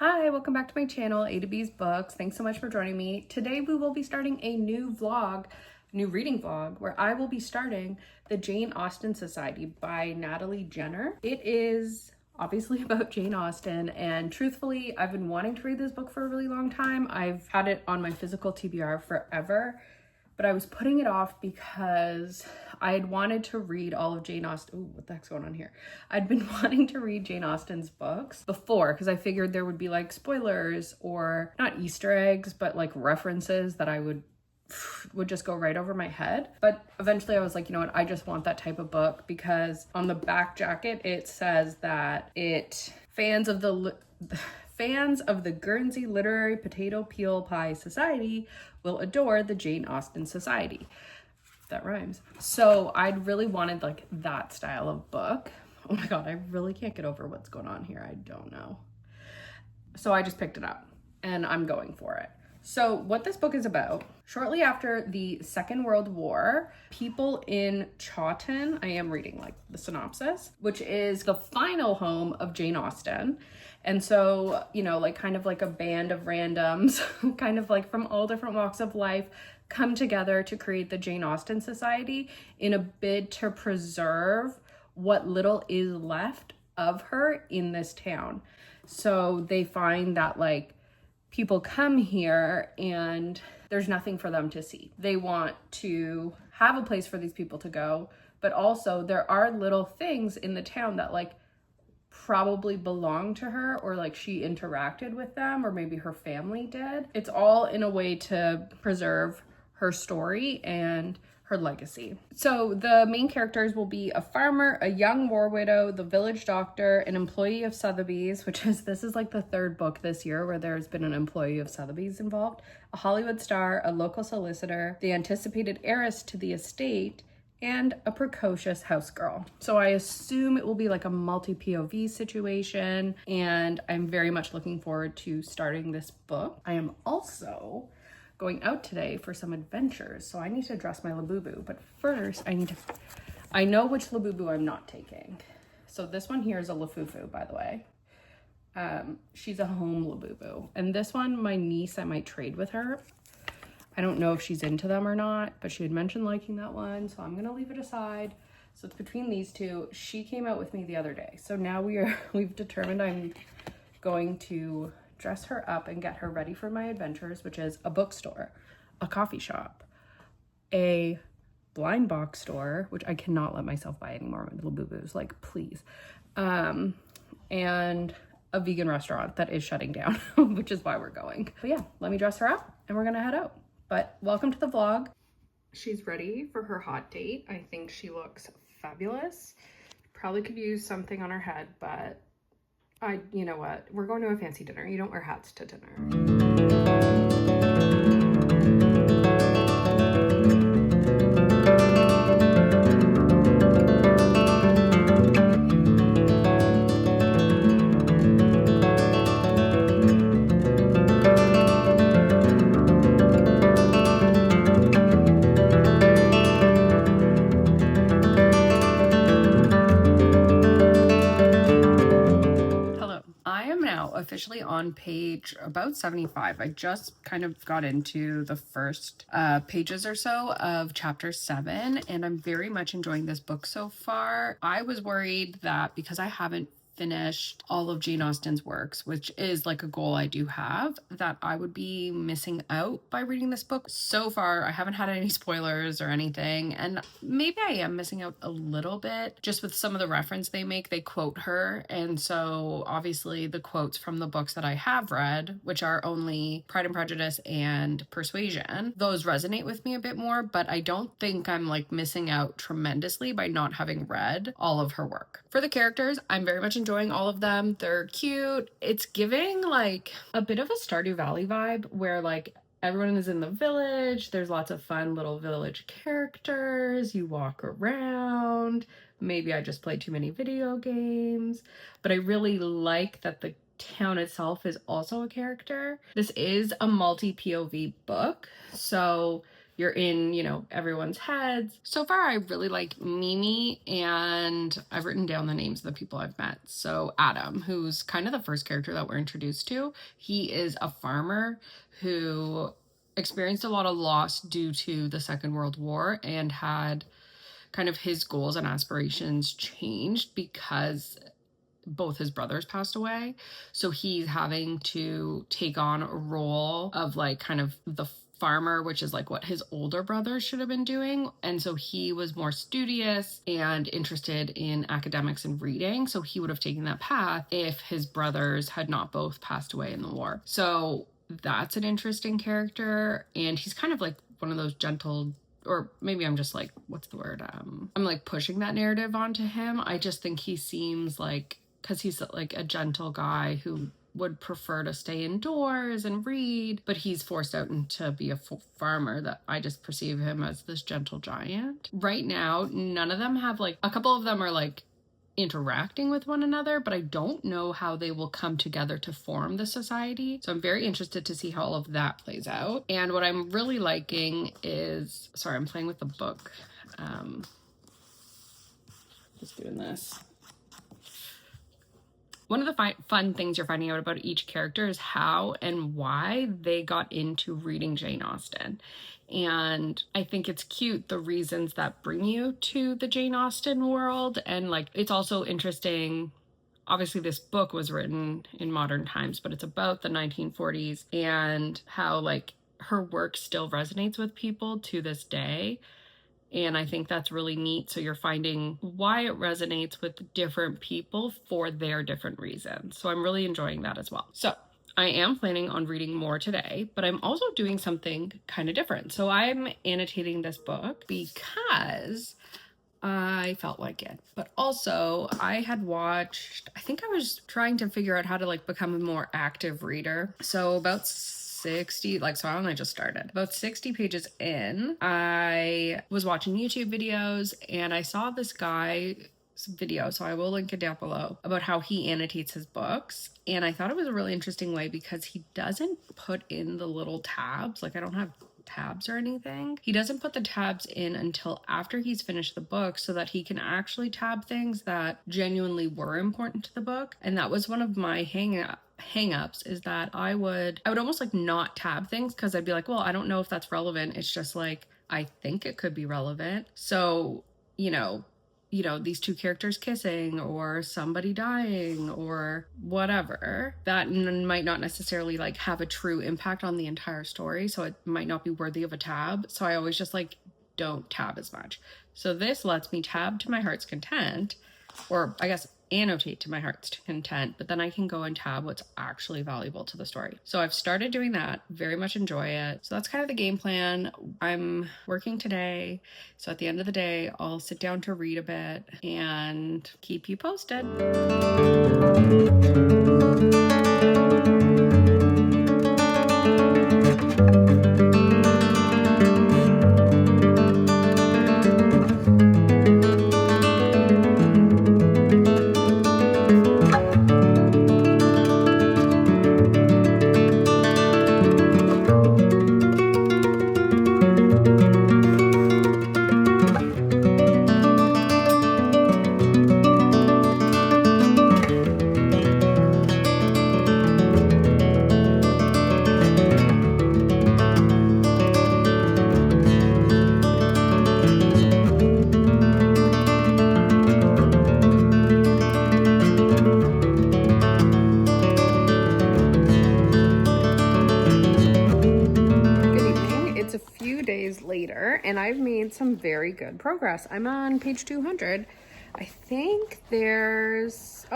Hi, welcome back to my channel, A to B's Books. Thanks so much for joining me. Today we will be starting a new reading vlog, where I will be starting the Jane Austen Society by Natalie Jenner. It is obviously about Jane Austen, and truthfully, I've been wanting to read this book for a really long time. I've had it on my physical TBR forever, but I was putting it off because I had wanted to read all of Jane Austen. Ooh, what the heck's going on here? I'd been wanting to read Jane Austen's books before because I figured there would be like spoilers or not Easter eggs, but like references that I would just go right over my head. But eventually I was like, you know what? I just want that type of book because on the back jacket, it says that fans of the Guernsey Literary Potato Peel Pie Society will adore the Jane Austen Society. That rhymes. So I'd really wanted like that style of book. Oh my God, I really can't get over what's going on here. I don't know. So I just picked it up and I'm going for it. So what this book is about, shortly after the Second World War, people in Chawton, I am reading like the synopsis, which is the final home of Jane Austen. And so, you know, like kind of like a band of randoms, kind of like from all different walks of life, come together to create the Jane Austen Society in a bid to preserve what little is left of her in this town. So they find that like people come here and there's nothing for them to see. They want to have a place for these people to go, but also there are little things in the town that like probably belong to her, or like she interacted with them, or maybe her family did. It's all in a way to preserve her story and her legacy. So the main characters will be a farmer, a young war widow, the village doctor, an employee of Sotheby's, this is like the third book this year where there's been an employee of Sotheby's involved, a Hollywood star, a local solicitor, the anticipated heiress to the estate, and a precocious house girl. So I assume it will be like a multi-POV situation, and I'm very much looking forward to starting this book. I am also going out today for some adventures, so I need to dress my Labubu, but first I know which Labubu I'm not taking. So this one here is a Lafufu, by the way. She's a home Labubu, and this one, my niece, I might trade with her. I don't know if she's into them or not, but she had mentioned liking that one, so I'm gonna leave it aside. So it's between these two. She came out with me the other day, so now we've determined I'm going to dress her up and get her ready for my adventures, which is a bookstore, a coffee shop, a blind box store, which I cannot let myself buy anymore with little boo-boos, like please, and a vegan restaurant that is shutting down, which is why we're going. But yeah, let me dress her up and we're gonna head out. But welcome to the vlog. She's ready for her hot date. I think she looks fabulous. Probably could use something on her head, but you know what? We're going to a fancy dinner. You don't wear hats to dinner. Officially on page about 75. I just kind of got into the first pages or so of chapter 7, and I'm very much enjoying this book so far. I was worried that because I haven't finished all of Jane Austen's works, which is like a goal I do have, that I would be missing out by reading this book. So far, I haven't had any spoilers or anything, and maybe I am missing out a little bit just with some of the reference they make. They quote her, and so obviously the quotes from the books that I have read, which are only Pride and Prejudice and Persuasion, those resonate with me a bit more, but I don't think I'm like missing out tremendously by not having read all of her work. For the characters, I'm very much enjoying all of them. They're cute. It's giving like a bit of a Stardew Valley vibe where like everyone is in the village. There's lots of fun little village characters. You walk around. Maybe I just play too many video games, but I really like that the town itself is also a character. This is a multi-POV book, so you're in, you know, everyone's heads. So far, I really like Mimi, and I've written down the names of the people I've met. So Adam, who's kind of the first character that we're introduced to, he is a farmer who experienced a lot of loss due to the Second World War and had kind of his goals and aspirations changed because both his brothers passed away. So he's having to take on a role of like kind of the farmer, which is like what his older brothers should have been doing. And so he was more studious and interested in academics and reading. So he would have taken that path if his brothers had not both passed away in the war. So that's an interesting character. And he's kind of like one of those gentle, or maybe I'm just like, what's the word? I'm like pushing that narrative onto him. I just think he seems like, because he's like a gentle guy who would prefer to stay indoors and read, but he's forced out to be a farmer, that I just perceive him as this gentle giant. Right now, none of them have like, a couple of them are like interacting with one another, but I don't know how they will come together to form the society. So I'm very interested to see how all of that plays out. And what I'm really liking is, sorry, I'm playing with the book. Just doing this. One of the fun things you're finding out about each character is how and why they got into reading Jane Austen. And I think it's cute, the reasons that bring you to the Jane Austen world. And like, it's also interesting. Obviously, this book was written in modern times, but it's about the 1940s and how like her work still resonates with people to this day. And I think that's really neat. So you're finding why it resonates with different people for their different reasons. So I'm really enjoying that as well. So I am planning on reading more today, but I'm also doing something kind of different. So I'm annotating this book because I felt like it. But also I had watched, I think I was trying to figure out how to like become a more active reader. So about 60, like, so I only just started. About 60 pages in, I was watching YouTube videos and I saw this guy's video, so I will link it down below, about how he annotates his books. And I thought it was a really interesting way because he doesn't put in the little tabs. Like, I don't have tabs or anything. He doesn't put the tabs in until after he's finished the book so that he can actually tab things that genuinely were important to the book. And that was one of my hang-ups, is that I would almost like not tab things because I'd be like, well, I don't know if that's relevant. It's just like, I think it could be relevant. So, you know, these two characters kissing or somebody dying or whatever, that might not necessarily like have a true impact on the entire story. So it might not be worthy of a tab. So I always just like don't tab as much. So this lets me tab to my heart's content, or I guess annotate to my heart's content, but then I can go and tab what's actually valuable to the story. So I've started doing that, very much enjoy it. So that's kind of the game plan. I'm working today, so at the end of the day, I'll sit down to read a bit and keep you posted. Later, and I've made some very good progress. I'm on page 200. I think there's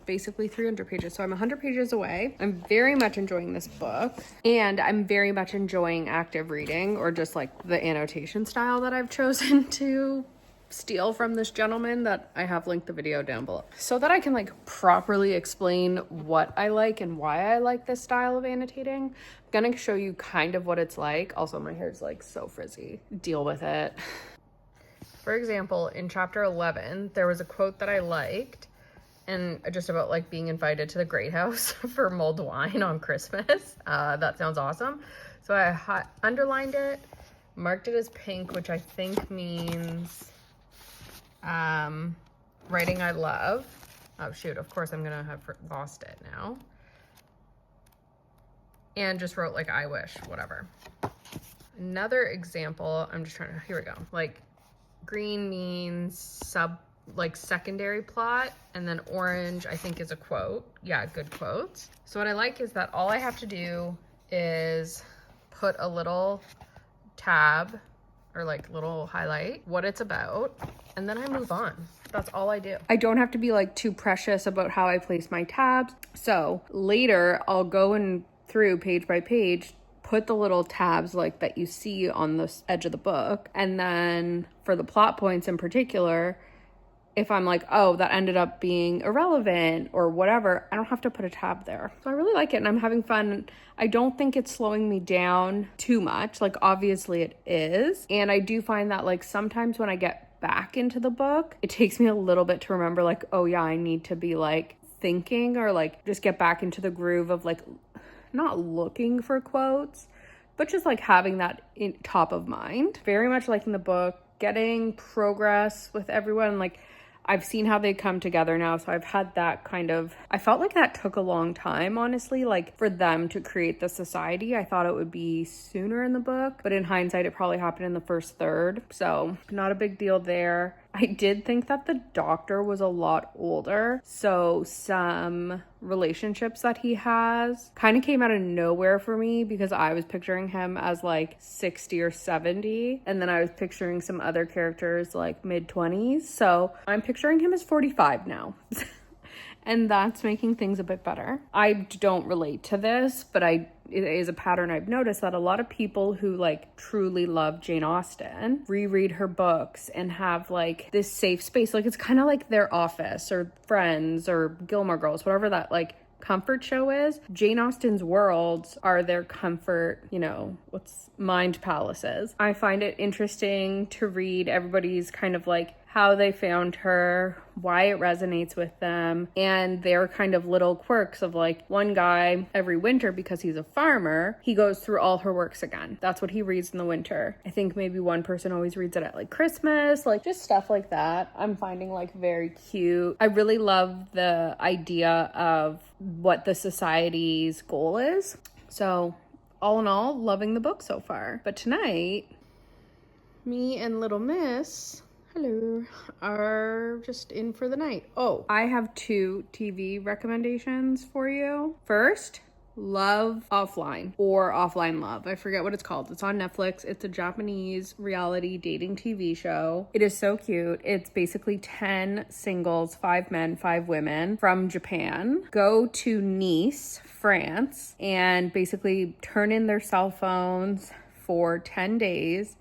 basically 300 pages, so I'm 100 pages away. I'm very much enjoying this book, and I'm very much enjoying active reading, or just like the annotation style that I've chosen to steal from this gentleman that I have linked the video down below, so that I can like properly explain what I like and why I like this style of annotating. I'm gonna show you kind of what it's like. Also, my hair's like so frizzy. Deal with it. For example, in chapter 11, there was a quote that I liked, and just about like being invited to the Great House for mulled wine on Christmas. That sounds awesome. So I underlined it Marked it as pink, which I think means Writing I Love. Oh shoot, of course I'm gonna have lost it now. And just wrote like I wish, whatever. Another example, I'm just trying to, here we go. Like green means secondary plot, and then orange I think is a quote. Yeah, good quotes. So what I like is that all I have to do is put a little tab or like little highlight what it's about, and then I move on. That's all I do. I don't have to be like too precious about how I place my tabs. So later I'll go in through page by page, put the little tabs like that you see on the edge of the book. And then for the plot points in particular, if I'm like, oh, that ended up being irrelevant or whatever, I don't have to put a tab there. So I really like it and I'm having fun. I don't think it's slowing me down too much. Like obviously it is. And I do find that like sometimes when I get back into the book, it takes me a little bit to remember like, oh yeah, I need to be like thinking or like just get back into the groove of like not looking for quotes, but just like having that in top of mind. Very much liking the book, getting progress with everyone. Like I've seen how they come together now. So I've had that kind of, I felt like that took a long time, honestly, like for them to create the society. I thought it would be sooner in the book, but in hindsight, it probably happened in the first third. So not a big deal there. I did think that the doctor was a lot older. So some relationships that he has kind of came out of nowhere for me because I was picturing him as like 60 or 70. And then I was picturing some other characters like mid-20s. So I'm picturing him as 45 now. And that's making things a bit better. I don't relate to this, but it is a pattern I've noticed that a lot of people who like truly love Jane Austen reread her books and have like this safe space. Like it's kind of like their Office or Friends or Gilmore Girls, whatever that like comfort show is. Jane Austen's worlds are their comfort, what's mind palaces. I find it interesting to read everybody's kind of like how they found her, why it resonates with them, and their kind of little quirks of like one guy every winter, because he's a farmer, he goes through all her works again. That's what he reads in the winter. I think maybe one person always reads it at like Christmas, like just stuff like that. I'm finding like very cute. I really love the idea of what the society's goal is. So all in all, loving the book so far. But tonight, me and little miss, hello, are just in for the night. Oh, I have 2 TV recommendations for you. First, Love Offline or Offline Love. I forget what it's called. It's on Netflix. It's a Japanese reality dating TV show. It is so cute. It's basically 10 singles, 5 men, 5 women from Japan, go to Nice, France, and basically turn in their cell phones for 10 days.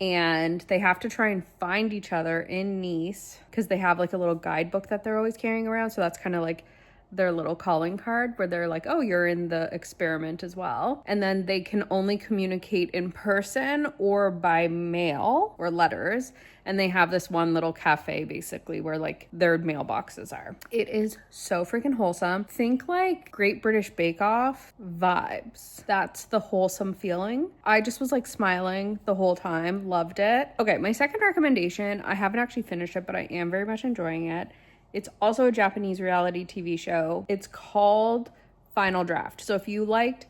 And they have to try and find each other in Nice because they have like a little guidebook that they're always carrying around. So that's kind of like their little calling card where they're like, oh, you're in the experiment as well. And then they can only communicate in person or by mail or letters. And they have this one little cafe basically where like their mailboxes are. It is so freaking wholesome. Think like Great British Bake Off vibes. That's the wholesome feeling. I just was like smiling the whole time. Loved it. Okay, my second recommendation, I haven't actually finished it, but I am very much enjoying it. It's also a Japanese reality TV show. It's called Final Draft. So if you liked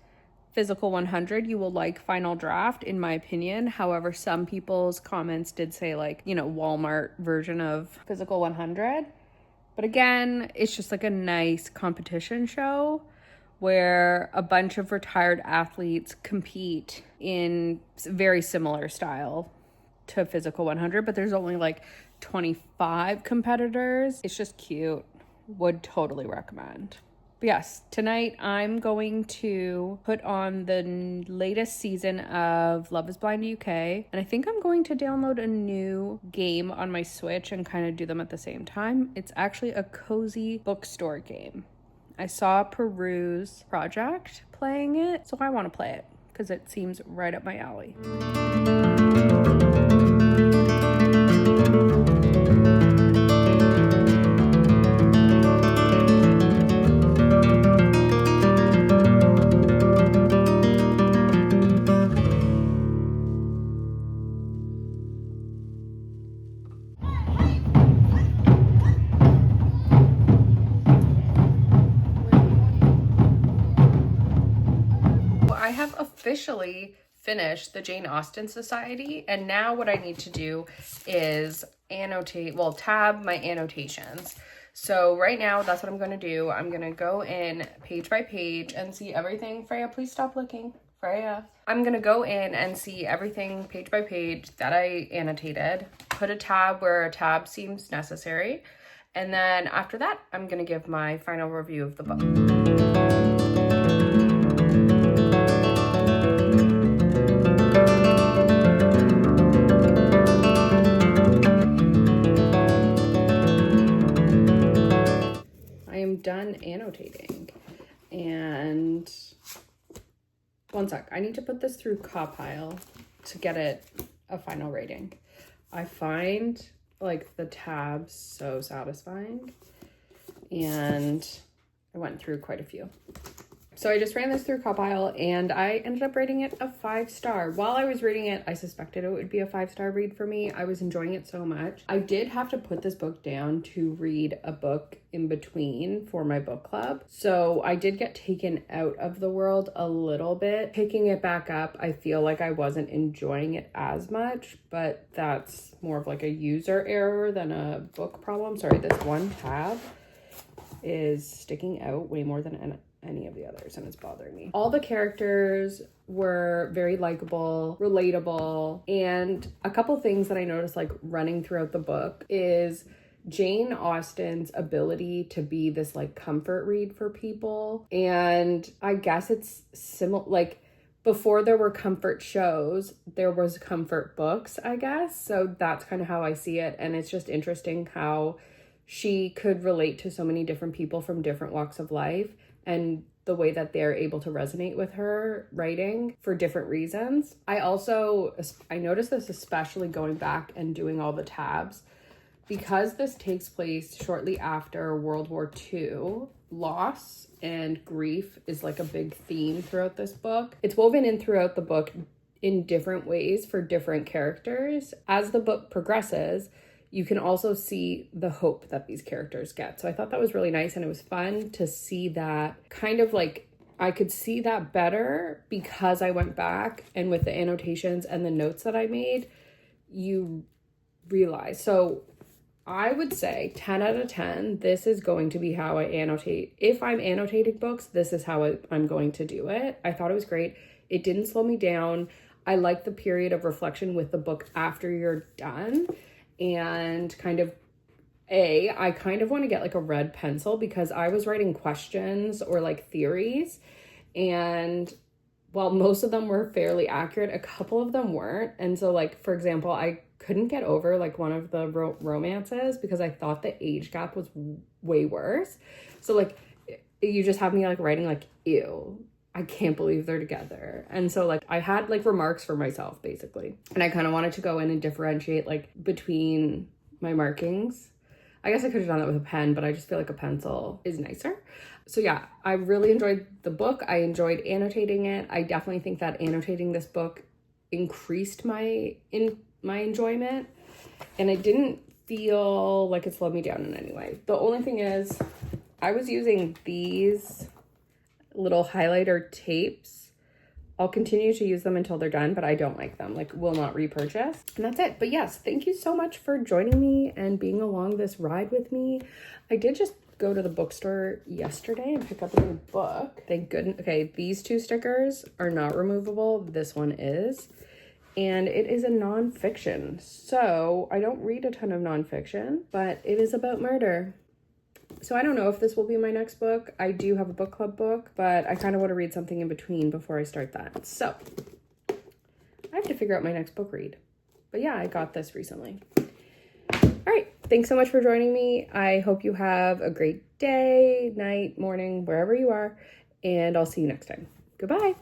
Physical 100, you will like Final Draft, in my opinion. However, some people's comments did say like, Walmart version of Physical 100. But again, it's just like a nice competition show where a bunch of retired athletes compete in very similar style to Physical 100, but there's only like 25 competitors. It's just cute. Would totally recommend. But yes, tonight I'm going to put on the latest season of Love is Blind UK, and I think I'm going to download a new game on my Switch and kind of do them at the same time. It's actually a cozy bookstore game. I saw Peru's Project playing it, so I want to play it because it seems right up my alley. officially finished the Jane Austen Society, and now what I need to do is tab my annotations. So right now, that's what I'm going to do. I'm going to go in page by page and see everything. Freya, please stop looking. Freya. I'm going to go in and see everything page by page that I annotated, put a tab where a tab seems necessary, and then after that, I'm going to give my final review of the book. Done annotating, and one sec, I need to put this through Copile to get it a final rating. I find like the tabs so satisfying, and I went through quite a few. So I just ran this through Copile, and I ended up rating it a 5-star. While I was reading it, I suspected it would be a 5-star read for me. I was enjoying it so much. I did have to put this book down to read a book in between for my book club. So I did get taken out of the world a little bit. Picking it back up, I feel like I wasn't enjoying it as much, but that's more of like a user error than a book problem. Sorry, this one tab is sticking out way more than any of the others, and it's bothering me. All the characters were very likable, relatable, and a couple things that I noticed like running throughout the book is Jane Austen's ability to be this like comfort read for people. And I guess it's similar, like before there were comfort shows, there was comfort books, I guess. So that's kind of how I see it. And it's just interesting how she could relate to so many different people from different walks of life, and the way that they're able to resonate with her writing for different reasons. I noticed this especially going back and doing all the tabs, because this takes place shortly after World War II. Loss and grief is like a big theme throughout this book. It's woven in throughout the book in different ways for different characters. As the book progresses, you can also see the hope that these characters get. So I thought that was really nice, and it was fun to see that kind of like, I could see that better because I went back and with the annotations and the notes that I made, you realize. So I would say 10 out of 10, this is going to be how I annotate. If I'm annotating books, this is how I'm going to do it. I thought it was great. It didn't slow me down. I like the period of reflection with the book after you're done. And I kind of want to get like a red pencil, because I was writing questions or like theories, and while most of them were fairly accurate, a couple of them weren't. And so like, for example, I couldn't get over like one of the romances because I thought the age gap was way worse. So like, you just have me like writing like, ew, I can't believe they're together. And so like I had like remarks for myself basically. And I kind of wanted to go in and differentiate like between my markings. I guess I could have done that with a pen, but I just feel like a pencil is nicer. So yeah, I really enjoyed the book. I enjoyed annotating it. I definitely think that annotating this book increased my enjoyment, and it didn't feel like it slowed me down in any way. The only thing is I was using these little highlighter tapes. I'll continue to use them until they're done, but I don't like them, like will not repurchase. And that's it. But yes, thank you so much for joining me and being along this ride with me. I did just go to the bookstore yesterday and pick up a new book. Thank goodness. Okay, these 2 stickers are not removable. This one is. And it is a nonfiction. So I don't read a ton of nonfiction, but it is about murder. So I don't know if this will be my next book. I do have a book club book, but I kind of want to read something in between before I start that. So I have to figure out my next book read. But yeah, I got this recently. All right. Thanks so much for joining me. I hope you have a great day, night, morning, wherever you are. And I'll see you next time. Goodbye.